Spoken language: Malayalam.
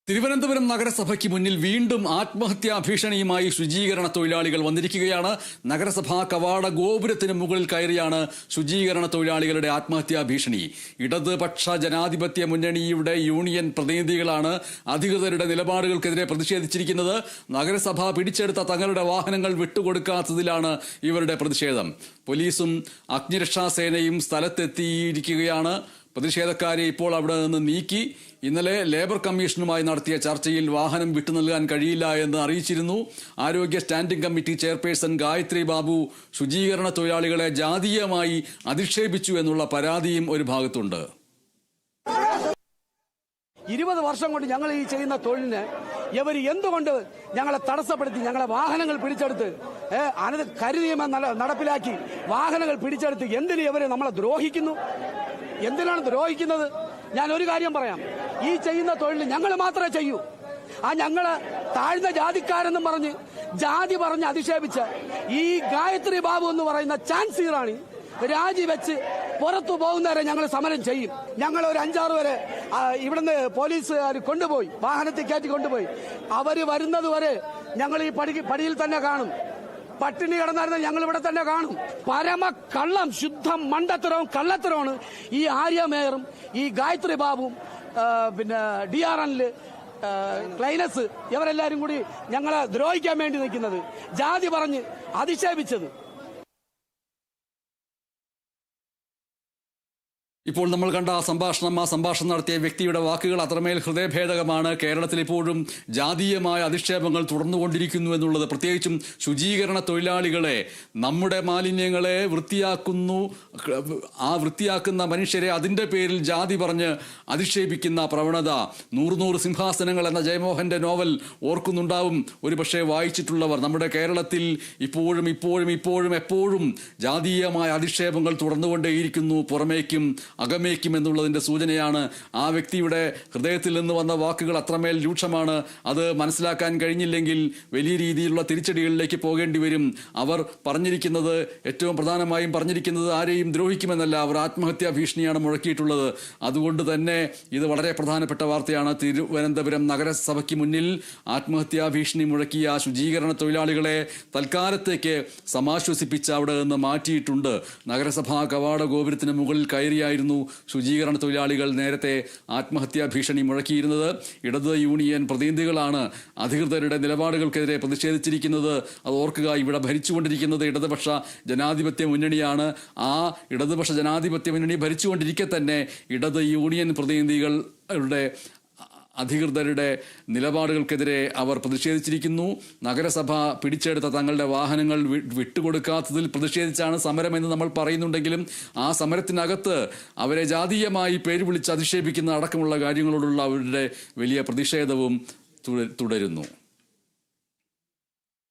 തിരുവനന്തപുരം നഗരസഭയ്ക്ക് മുന്നിൽ വീണ്ടും ആത്മഹത്യാ ഭീഷണിയുമായി ശുചീകരണ തൊഴിലാളികൾ വന്നിരിക്കുകയാണ്. നഗരസഭാ കവാട ഗോപുരത്തിന് മുകളിൽ കയറിയാണ് ശുചീകരണ തൊഴിലാളികളുടെ ആത്മഹത്യാ ഭീഷണി. ഇടതുപക്ഷ ജനാധിപത്യ മുന്നണിയുടെ യൂണിയൻ പ്രതിനിധികളാണ് അധികൃതരുടെ നിലപാടുകൾക്കെതിരെ പ്രതിഷേധിച്ചിരിക്കുന്നത്. നഗരസഭ പിടിച്ചെടുത്ത തങ്ങളുടെ വാഹനങ്ങൾ വിട്ടുകൊടുക്കാത്തതിലാണ് ഇവരുടെ പ്രതിഷേധം. പോലീസും അഗ്നിരക്ഷാസേനയും സ്ഥലത്തെത്തിയിരിക്കുകയാണ്. പ്രതിഷേധക്കാരെ ഇപ്പോൾ അവിടെ നിന്ന് നീക്കി. ഇന്നലെ ലേബർ കമ്മീഷനുമായി നടത്തിയ ചർച്ചയിൽ വാഹനം വിട്ടു നൽകാൻ കഴിയില്ല എന്ന് അറിയിച്ചിരുന്നു. ആരോഗ്യ standing committee chairperson Gayathri Babu ശുചീകരണ തൊഴിലാളികളെ ജാതീയമായി അധിക്ഷേപിച്ചു എന്നുള്ള പരാതിയും ഒരു ഭാഗത്തുണ്ട്. 20 വർഷം കൊണ്ട് ഞങ്ങൾ ഈ ചെയ്യുന്ന തൊഴിലിന് ഇവർ എന്തുകൊണ്ട് ഞങ്ങളെ തടസ്സപ്പെടുത്തി, ഞങ്ങളെ വാഹനങ്ങൾ പിടിച്ചെടുത്ത് കരിനിയമം നടപ്പിലാക്കി വാഹനങ്ങൾ പിടിച്ചെടുത്ത് എന്തിന് ഇവരെ നമ്മളെ ദ്രോഹിക്കുന്നു? എന്തിനാണ് ദ്രോഹിക്കുന്നത്? ഞാൻ ഒരു കാര്യം പറയാം. ഈ ചെയ്യുന്ന തൊഴിൽ ഞങ്ങൾ മാത്രമേ ചെയ്യൂ. ഞങ്ങള് താഴ്ന്ന ജാതിക്കാരെന്നും പറഞ്ഞ് ജാതി പറഞ്ഞ് അധിക്ഷേപിച്ച് ഈ ഗായത്രി ബാബു എന്ന് പറയുന്ന ചാൻസീറാണ് രാജിവെച്ച് പുറത്തു പോകുന്നവരെ ഞങ്ങൾ സമരം ചെയ്യും. ഞങ്ങൾ ഒരു 5-6 വരെ ഇവിടുന്ന് പോലീസുകാർ കൊണ്ടുപോയി, വാഹനത്തിൽ കയറ്റി കൊണ്ടുപോയി. അവര് വരുന്നത് വരെ ഞങ്ങൾ ഈ പടിയിൽ തന്നെ കാണും. പട്ടിണി കിടന്നായിരുന്ന ഞങ്ങൾ ഇവിടെ തന്നെ കാണും. പരമ കള്ളം, ശുദ്ധം മണ്ടത്തരവും കള്ളത്തരമാണ് ഈ ആര്യ മേയറും ഈ ഗായത്രി ബാബുവും പിന്നെ DRN ക്ലൈനസ് ഇവരെല്ലാരും കൂടി ഞങ്ങളെ ദ്രോഹിക്കാൻ വേണ്ടി നിൽക്കുന്നത്, ജാതി പറഞ്ഞ് അധിക്ഷേപിച്ചത്. ഇപ്പോൾ നമ്മൾ കണ്ട ആ സംഭാഷണം നടത്തിയ വ്യക്തിയുടെ വാക്കുകൾ അത്രമേൽ ഹൃദയഭേദകമാണ്. കേരളത്തിൽ ഇപ്പോഴും ജാതീയമായ അധിക്ഷേപങ്ങൾ തുടർന്നുകൊണ്ടിരിക്കുന്നു എന്നുള്ളത്. പ്രത്യേകിച്ചും ശുചീകരണ തൊഴിലാളികളെ, നമ്മുടെ മാലിന്യങ്ങളെ വൃത്തിയാക്കുന്ന മനുഷ്യരെ അതിൻ്റെ പേരിൽ ജാതി പറഞ്ഞ് അധിക്ഷേപിക്കുന്ന പ്രവണത. 100 സിംഹാസനങ്ങൾ എന്ന ജയമോഹന്റെ നോവൽ ഓർക്കുന്നുണ്ടാവും ഒരുപക്ഷെ വായിച്ചിട്ടുള്ളവർ. നമ്മുടെ കേരളത്തിൽ എപ്പോഴും ജാതീയമായ അധിക്ഷേപങ്ങൾ തുടർന്നുകൊണ്ടേയിരിക്കുന്നു, പുറമേക്കും അകമേക്കും എന്നുള്ളതിന്റെ സൂചനയാണ്. ആ വ്യക്തിയുടെ ഹൃദയത്തിൽ നിന്ന് വന്ന വാക്കുകൾ അത്രമേൽ രൂക്ഷമാണ്. അത് മനസ്സിലാക്കാൻ കഴിഞ്ഞില്ലെങ്കിൽ വലിയ രീതിയിലുള്ള തിരിച്ചടികളിലേക്ക് പോകേണ്ടി വരും. അവർ പറഞ്ഞിരിക്കുന്നത്, ഏറ്റവും പ്രധാനമായും പറഞ്ഞിരിക്കുന്നത് ആരെയും ദ്രോഹിക്കുമെന്നല്ല, അവർ ആത്മഹത്യാ ഭീഷണിയാണ് മുഴക്കിയിട്ടുള്ളത്. അതുകൊണ്ട് തന്നെ ഇത് വളരെ പ്രധാനപ്പെട്ട വാർത്തയാണ്. തിരുവനന്തപുരം നഗരസഭയ്ക്ക് മുന്നിൽ ആത്മഹത്യാ ഭീഷണി മുഴക്കിയ ശുചീകരണ തൊഴിലാളികളെ തൽക്കാലത്തേക്ക് സമാശ്വസിപ്പിച്ച് അവിടെ നിന്ന് മാറ്റിയിട്ടുണ്ട്. നഗരസഭാ കവാട ഗോപുരത്തിന് മുകളിൽ കയറിയായിരുന്നു ശുചീകരണ തൊഴിലാളികൾ നേരത്തെ ആത്മഹത്യാ ഭീഷണി മുഴക്കിയിരുന്നത്. ഇടത് യൂണിയൻ പ്രതിനിധികളാണ് അധികൃതരുടെ നിലപാടുകൾക്കെതിരെ പ്രതിഷേധിച്ചിരിക്കുന്നത്. അത് ഓർക്കുക, ഇവിടെ ഭരിച്ചുകൊണ്ടിരിക്കുന്നത് ഇടതുപക്ഷ ജനാധിപത്യ മുന്നണിയാണ്. ആ ഇടതുപക്ഷ ജനാധിപത്യ മുന്നണി ഭരിച്ചുകൊണ്ടിരിക്കെ തന്നെ ഇടത് യൂണിയൻ പ്രതിനിധികളുടെ അധികൃതരുടെ നിലപാടുകൾക്കെതിരെ അവർ പ്രതിഷേധിച്ചിരിക്കുന്നു. നഗരസഭ പിടിച്ചെടുത്ത തങ്ങളുടെ വാഹനങ്ങൾ വിട്ടുകൊടുക്കാത്തതിൽ പ്രതിഷേധിച്ചാണ് സമരമെന്ന് നമ്മൾ പറയുന്നുണ്ടെങ്കിലും ആ സമരത്തിനകത്ത് അവരെ ജാതീയമായി പേര് വിളിച്ച് അധിക്ഷേപിക്കുന്ന അടക്കമുള്ള കാര്യങ്ങളോടുള്ള അവരുടെ വലിയ പ്രതിഷേധവും തുടരുന്നു.